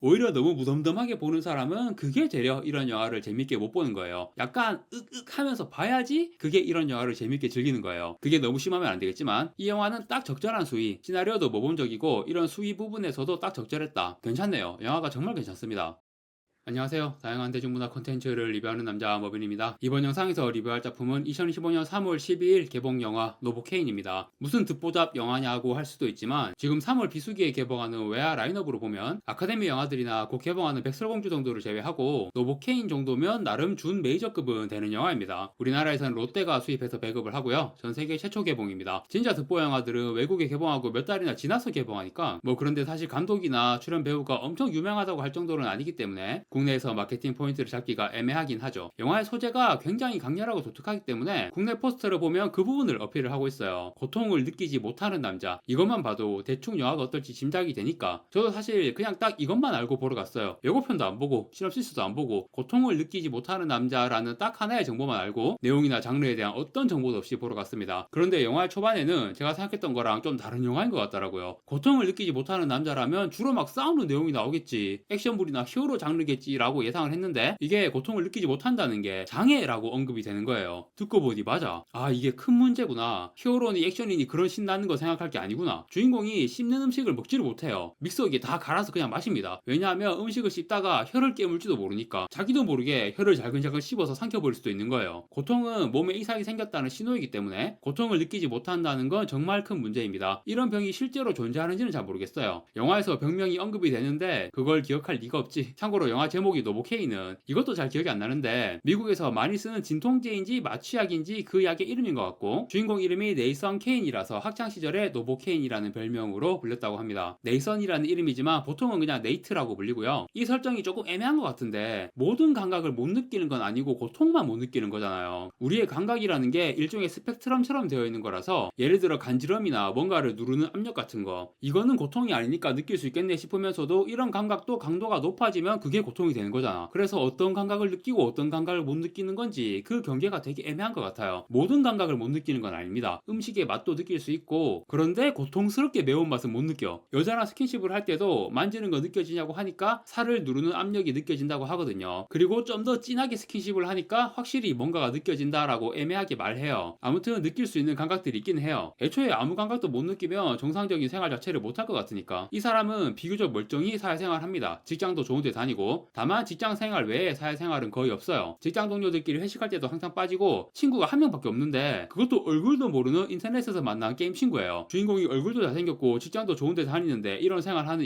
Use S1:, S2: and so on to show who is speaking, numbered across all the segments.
S1: 오히려 너무 무덤덤하게 보는 사람은 그게 되려 이런 영화를 재밌게 못 보는 거예요. 약간 윽윽 하면서 봐야지 그게 이런 영화를 재밌게 즐기는 거예요. 그게 너무 심하면 안 되겠지만 이 영화는 딱 적절한 수위, 시나리오도 모범적이고 이런 수위 부분에서도 딱 적절했다. 괜찮네요. 영화가 정말 괜찮습니다. 안녕하세요. 다양한 대중문화 콘텐츠를 리뷰하는 남자 머빈입니다. 이번 영상에서 리뷰할 작품은 2025년 3월 12일 개봉 영화 노보케인입니다. 무슨 듣보잡 영화냐고 할 수도 있지만 지금 3월 비수기에 개봉하는 외화 라인업으로 보면 아카데미 영화들이나 곧 개봉하는 백설공주 정도를 제외하고 노보케인 정도면 나름 준 메이저급은 되는 영화입니다. 우리나라에서는 롯데가 수입해서 배급을 하고요. 전 세계 최초 개봉입니다. 진짜 듣보 영화들은 외국에 개봉하고 몇 달이나 지나서 개봉하니까 그런데 사실 감독이나 출연 배우가 엄청 유명하다고 할 정도는 아니기 때문에 국내에서 마케팅 포인트를 잡기가 애매하긴 하죠. 영화의 소재가 굉장히 강렬하고 독특하기 때문에 국내 포스터를 보면 그 부분을 어필을 하고 있어요. 고통을 느끼지 못하는 남자. 이것만 봐도 대충 영화가 어떨지 짐작이 되니까 저도 사실 그냥 딱 이것만 알고 보러 갔어요. 예고편도 안 보고 시놉시스도 안 보고 고통을 느끼지 못하는 남자라는 딱 하나의 정보만 알고 내용이나 장르에 대한 어떤 정보도 없이 보러 갔습니다. 그런데 영화의 초반에는 제가 생각했던 거랑 좀 다른 영화인 것 같더라고요. 고통을 느끼지 못하는 남자라면 주로 막 싸우는 내용이 나오겠지, 액션물이나 히어로 장르겠지 라고 예상을 했는데 이게 고통을 느끼지 못한다는 게 장애라고 언급이 되는 거예요. 듣고 보니 맞아, 아 이게 큰 문제구나. 히어로니 액션이니 그런 신나는 거 생각할 게 아니구나. 주인공이 씹는 음식을 먹지를 못해요. 믹서기에 다 갈아서 그냥 마십니다. 왜냐하면 음식을 씹다가 혀를 깨물지도 모르니까 자기도 모르게 혀를 잘근잘근 씹어서 삼켜버릴 수도 있는 거예요. 고통은 몸에 이상이 생겼다는 신호이기 때문에 고통을 느끼지 못한다는 건 정말 큰 문제입니다. 이런 병이 실제로 존재하는지는 잘 모르겠어요. 영화에서 병명이 언급이 되는데 그걸 기억할 리가 없지. 참고로 영화 제목이 노보케인은 이것도 잘 기억이 안 나는데 미국에서 많이 쓰는 진통제인지 마취약인지 그 약의 이름인 것 같고 주인공 이름이 네이선 케인이라서 학창시절에 노보케인이라는 별명으로 불렸다고 합니다. 네이선이라는 이름이지만 보통은 그냥 네이트라고 불리고요. 이 설정이 조금 애매한 것 같은데 모든 감각을 못 느끼는 건 아니고 고통만 못 느끼는 거잖아요. 우리의 감각이라는 게 일종의 스펙트럼처럼 되어 있는 거라서 예를 들어 간지럼이나 뭔가를 누르는 압력 같은 거 이거는 고통이 아니니까 느낄 수 있겠네 싶으면서도 이런 감각도 강도가 높아지면 그게 고통이 되는 거잖아. 그래서 어떤 감각을 느끼고 어떤 감각을 못 느끼는 건지 그 경계가 되게 애매한 것 같아요. 모든 감각을 못 느끼는 건 아닙니다. 음식의 맛도 느낄 수 있고 그런데 고통스럽게 매운맛은 못 느껴. 여자랑 스킨십을 할 때도 만지는 거 느껴지냐고 하니까 살을 누르는 압력이 느껴진다고 하거든요. 그리고 좀 더 진하게 스킨십을 하니까 확실히 뭔가가 느껴진다라고 애매하게 말해요. 아무튼 느낄 수 있는 감각들이 있긴 해요. 애초에 아무 감각도 못 느끼면 정상적인 생활 자체를 못 할 것 같으니까. 이 사람은 비교적 멀쩡히 사회생활 합니다. 직장도 좋은 데 다니고. 다만 직장 생활 외에 사회생활은 거의 없어요. 직장 동료들끼리 회식할 때도 항상 빠지고 친구가 한 명밖에 없는데 그것도 얼굴도 모르는 인터넷에서 만난 게임 친구예요. 주인공이 얼굴도 잘생겼고 직장도 좋은 데 다니는데 이런 생활하는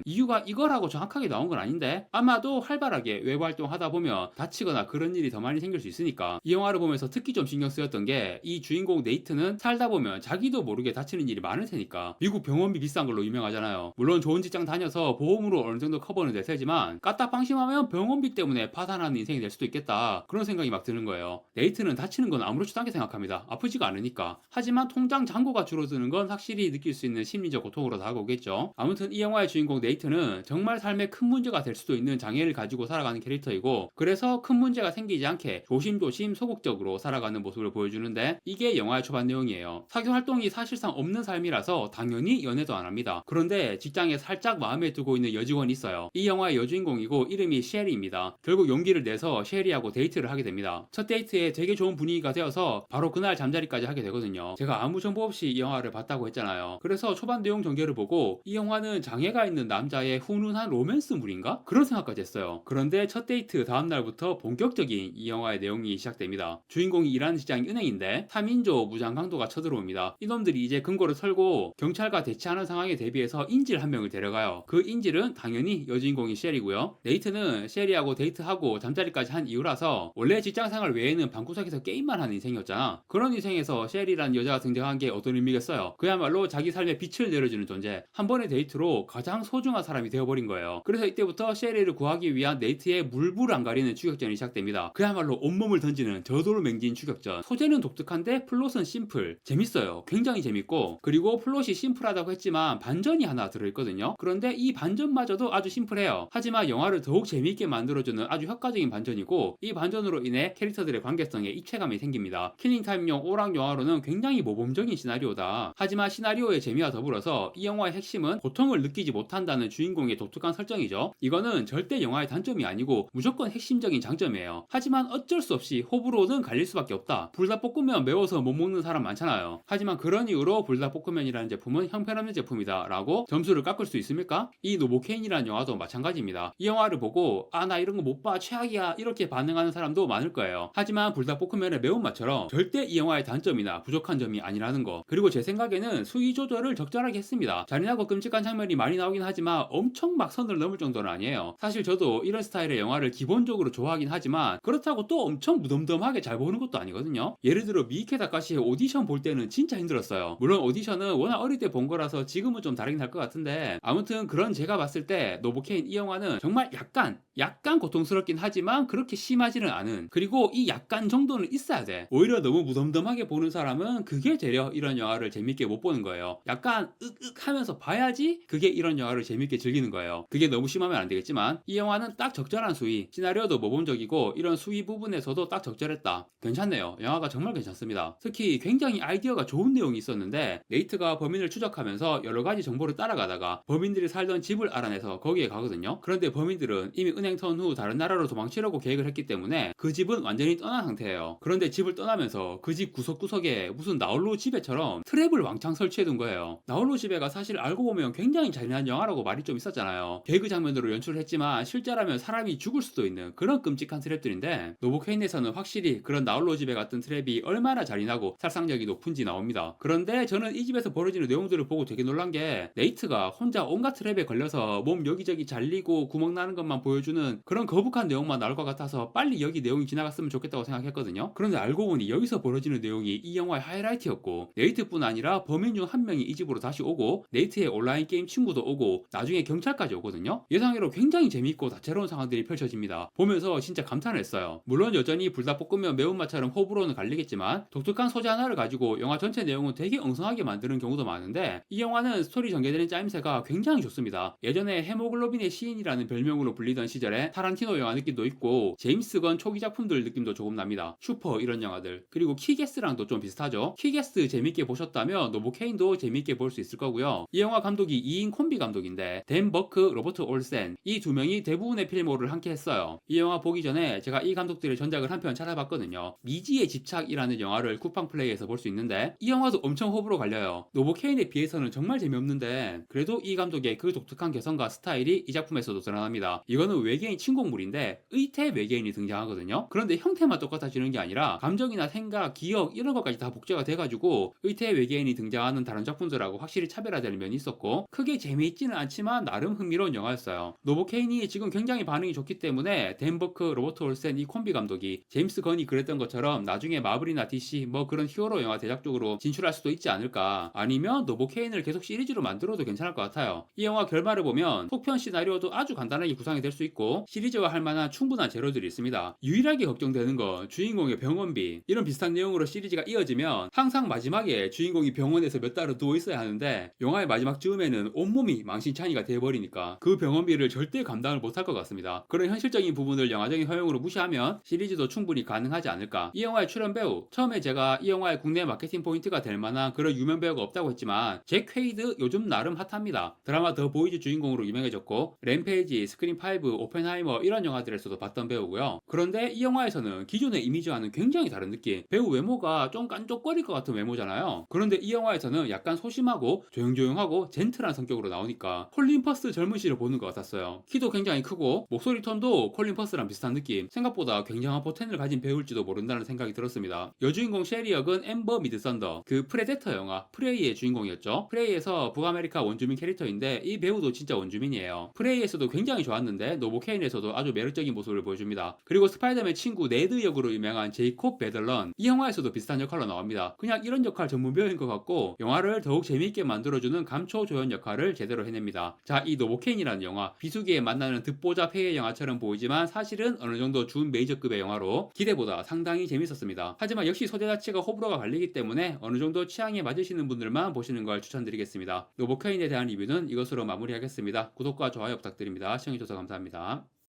S1: 이유가 이거라고 정확하게 나온 건 아닌데 아마도 활발하게 외부 활동하다 보면 다치거나 그런 일이 더 많이 생길 수 있으니까. 이 영화를 보면서 특히 좀 신경 쓰였던 게 이 주인공 네이트는 살다 보면 자기도 모르게 다치는 일이 많을 테니까. 미국 병원비 비싼 걸로 유명하잖아요. 물론 좋은 직장 다녀서 보험으로 어느 정도 커버는 될 테지만 까딱 방심하면 병원비 때문에 파산하는 인생이 될 수도 있겠다, 그런 생각이 막 드는 거예요. 네이트는 다치는 건 아무렇지도 않게 생각합니다. 아프지가 않으니까. 하지만 통장 잔고가 줄어드는 건 확실히 느낄 수 있는 심리적 고통으로 다가오겠죠. 아무튼 이 영화의 주인공 네이트는 정말 삶에 큰 문제가 될 수도 있는 장애를 가지고 살아가는 캐릭터이고 그래서 큰 문제가 생기지 않게 조심조심 소극적으로 살아가는 모습을 보여주는데 이게 영화의 초반 내용이에요. 사교 활동이 사실상 없는 삶이라서 당연히 연애도 안 합니다. 그런데 직장에 살짝 마음에 두고 있는 여직원이 있어요. 이 영화의 여주인공이고 이름이 셰리입니다. 결국 용기를 내서 셰리하고 데이트를 하게 됩니다. 첫 데이트에 되게 좋은 분위기가 되어서 바로 그날 잠자리까지 하게 되거든요. 제가 아무 정보 없이 이 영화를 봤다고 했잖아요. 그래서 초반 내용 전개를 보고 이 영화는 장애가 있는 남자의 훈훈한 로맨스물인가? 그런 생각까지 했어요. 그런데 첫 데이트 다음날부터 본격적인 이 영화의 내용이 시작됩니다. 주인공이 일하는 직장이 은행인데 3인조 무장 강도가 쳐들어옵니다. 이놈들이 이제 금고를 털고 경찰과 대치하는 상황에 대비해서 인질 한 명을 데려가요. 그 인질은 당연히 여주인공이 셰리고요. 네이트는 셰리하고 데이트하고 잠자리까지 한 이유라서 원래 직장생활 외에는 방구석에서 게임만 하는 인생이었잖아. 그런 인생에서 셰리란 여자가 등장한 게 어떤 의미겠어요. 그야말로 자기 삶에 빛을 내려주는 존재, 한 번의 데이트로 가장 소중한 사람이 되어버린 거예요. 그래서 이때부터 셰리를 구하기 위한 네이트의 물불 안 가리는 추격전이 시작됩니다. 그야말로 온몸을 던지는 저돌맹진 추격전. 소재는 독특한데 플롯은 심플, 재밌어요. 굉장히 재밌고 그리고 플롯이 심플하다고 했지만 반전이 하나 들어있거든요. 그런데 이 반전마저도 아주 심플해요. 하지만 영화를 더욱 더욱 재미있게 만들어주는 아주 효과적인 반전이고, 이 반전으로 인해 캐릭터들의 관계성에 입체감이 생깁니다. 킬링타임용 오락 영화로는 굉장히 모범적인 시나리오다. 하지만 시나리오의 재미와 더불어서 이 영화의 핵심은 고통을 느끼지 못한다는 주인공의 독특한 설정이죠. 이거는 절대 영화의 단점이 아니고 무조건 핵심적인 장점이에요. 하지만 어쩔 수 없이 호불호는 갈릴 수밖에 없다. 불닭볶음면 매워서 못 먹는 사람 많잖아요. 하지만 그런 이유로 불닭볶음면이라는 제품은 형편없는 제품이다 라고 점수를 깎을 수 있습니까? 이 노보케인이라는 영화도 마찬가지입니다. 이 영화를 보고 아 나 이런 거 못 봐 최악이야 이렇게 반응하는 사람도 많을 거예요. 하지만 불닭볶음면의 매운맛처럼 절대 이 영화의 단점이나 부족한 점이 아니라는 거. 그리고 제 생각에는 수위 조절을 적절하게 했습니다. 잔인하고 끔찍한 장면이 많이 나오긴 하지만 엄청 막 선을 넘을 정도는 아니에요. 사실 저도 이런 스타일의 영화를 기본적으로 좋아하긴 하지만 그렇다고 또 엄청 무덤덤하게 잘 보는 것도 아니거든요. 예를 들어 미이케 다카시의 오디션 볼 때는 진짜 힘들었어요. 물론 오디션은 워낙 어릴 때 본 거라서 지금은 좀 다르긴 할 것 같은데, 아무튼 그런 제가 봤을 때 노보케인 이 영화는 정말 약간 고통스럽긴 하지만 그렇게 심하지는 않은, 그리고 이 약간 정도는 있어야 돼. 오히려 너무 무덤덤하게 보는 사람은 그게 되려 이런 영화를 재밌게 못 보는 거예요. 약간 윽윽 하면서 봐야지 그게 이런 영화를 재밌게 즐기는 거예요. 그게 너무 심하면 안 되겠지만 이 영화는 딱 적절한 수위, 시나리오도 모범적이고 이런 수위 부분에서도 딱 적절했다. 괜찮네요. 영화가 정말 괜찮습니다. 특히 굉장히 아이디어가 좋은 내용이 있었는데, 네이트가 범인을 추적하면서 여러 가지 정보를 따라가다가 범인들이 살던 집을 알아내서 거기에 가거든요. 그런데 범인들은 이미 은행 턴 후 다른 나라로 도망치려고 계획을 했기 때문에 그 집은 완전히 떠난 상태예요. 그런데 집을 떠나면서 그 집 구석구석에 무슨 나홀로 집에처럼 트랩을 왕창 설치해둔 거예요. 나홀로 집에가 사실 알고 보면 굉장히 잔인한 영화라고 말이 좀 있었잖아요. 개그 장면으로 연출을 했지만 실제라면 사람이 죽을 수도 있는 그런 끔찍한 트랩들인데, 노보케인에서는 확실히 그런 나홀로 집에 같은 트랩이 얼마나 잔인하고 살상력이 높은지 나옵니다. 그런데 저는 이 집에서 벌어지는 내용들을 보고 되게 놀란 게, 네이트가 혼자 온갖 트랩에 걸려서 몸 여기저기 잘리고 구멍 나는 것만 보여주는 그런 거북한 내용만 나올 것 같아서 빨리 여기 내용이 지나갔으면 좋겠다고 생각했거든요. 그런데 알고 보니 여기서 벌어지는 내용이 이 영화의 하이라이트였고, 네이트뿐 아니라 범인 중 한 명이 이 집으로 다시 오고 네이트의 온라인 게임 친구도 오고 나중에 경찰까지 오거든요. 예상외로 굉장히 재밌고 다채로운 상황들이 펼쳐집니다. 보면서 진짜 감탄을 했어요. 물론 여전히 불닭볶음면 매운맛처럼 호불호는 갈리겠지만 독특한 소재 하나를 가지고 영화 전체 내용은 되게 엉성하게 만드는 경우도 많은데, 이 영화는 스토리 전개되는 짜임새가 굉장히 좋습니다. 예전에 헤모글로빈의 시인이라는 별명으로 불리던 시절에 타란티노 영화 느낌도 있고 제임스 건 초기 작품들 느낌도 조금 납니다. 슈퍼 이런 영화들. 그리고 키게스랑도 좀 비슷하죠. 키게스 재밌게 보셨다면 노보케인도 재밌게 볼 수 있을 거고요. 이 영화 감독이 이인 콤비 감독인데 댄 버크, 로버트 올센 이 두 명이 대부분의 필모를 함께 했어요. 이 영화 보기 전에 제가 이 감독들의 전작을 한 편 찾아봤거든요. 미지의 집착이라는 영화를 쿠팡 플레이에서 볼 수 있는데 이 영화도 엄청 호불호 갈려요. 노보케인에 비해서는 정말 재미없는데 그래도 이 감독의 그 독특한 개성과 스타일이 이 작품에서도 드러납니다. 이거는 외계인 침공물인데 의태 외계인이 등장하거든요. 그런데 형태만 똑같아지는 게 아니라 감정이나 생각, 기억 이런 것까지 다 복제가 돼가지고 의태 외계인이 등장하는 다른 작품들하고 확실히 차별화되는 면이 있었고, 크게 재미있지는 않지만 나름 흥미로운 영화였어요. 노보케인이 지금 굉장히 반응이 좋기 때문에 댄 버크, 로버트 올센 이 콤비 감독이 제임스 건이 그랬던 것처럼 나중에 마블이나 DC 뭐 그런 히어로 영화 대작 쪽으로 진출할 수도 있지 않을까, 아니면 노보케인을 계속 시리즈로 만들어도 괜찮을 것 같아요. 이 영화 결말을 보면 속편 시나리오도 아주 간단하게 구성이 될 수 있고 시리즈화 할 만한 충분한 재료들이 있습니다. 유일하게 걱정되는 건 주인공의 병원비. 이런 비슷한 내용으로 시리즈가 이어지면 항상 마지막에 주인공이 병원에서 몇 달을 누워 있어야 하는데 영화의 마지막 즈음에는 온몸이 망신창이가 돼버리니까 그 병원비를 절대 감당을 못할 것 같습니다. 그런 현실적인 부분을 영화적인 허용으로 무시하면 시리즈도 충분히 가능하지 않을까. 이 영화의 출연 배우, 처음에 제가 이 영화의 국내 마케팅 포인트가 될 만한 그런 유명 배우가 없다고 했지만 잭 퀘이드 요즘 나름 핫합니다. 드라마 더 보이즈 주인공으로 유명해졌고 램페이지, 스크린5, 오펜하이머 이런 영화들에서도 봤던 배우고요. 그런데 이 영화에서는 기존의 이미지와는 굉장히 다른 느낌. 배우 외모가 좀 깐족거릴 것 같은 외모잖아요. 그런데 이 영화에서는 약간 소심하고 조용조용하고 젠틀한 성격으로 나오니까 콜린 퍼스 젊은 시를 보는 것 같았어요. 키도 굉장히 크고 목소리 톤도 콜린 퍼스랑 비슷한 느낌. 생각보다 굉장한 포텐을 가진 배우일지도 모른다는 생각이 들었습니다. 여주인공 셰리 역은 엠버 미드선더, 그 프레데터 영화 프레이의 주인공이었죠. 프레이에서 북아메리카 원주민 캐릭터인데 이 배우도 진짜 원주민이에요. 프레이에서도 굉장히 좋았는데 노보케인에서도 아주 매력적인 모습을 보여줍니다. 그리고 스파이더맨 친구 네드 역으로 유명한 제이콥 베들런, 이 영화에서도 비슷한 역할로 나옵니다. 그냥 이런 역할 전문 배우인 것 같고 영화를 더욱 재미있게 만들어주는 감초 조연 역할을 제대로 해냅니다. 자, 이 노보케인이라는 영화 비수기에 만나는 듣보잡 해외 영화처럼 보이지만 사실은 어느 정도 준 메이저급의 영화로 기대보다 상당히 재밌었습니다. 하지만 역시 소재 자체가 호불호가 갈리기 때문에 어느 정도 취향에 맞으시는 분들만 보시는 걸 추천드리겠습니다. 노보케인에 대한 리뷰는 이것으로 마무리하겠습니다. 구독과 좋아요 부탁드립니다. 시청해주셔서 감사합니다.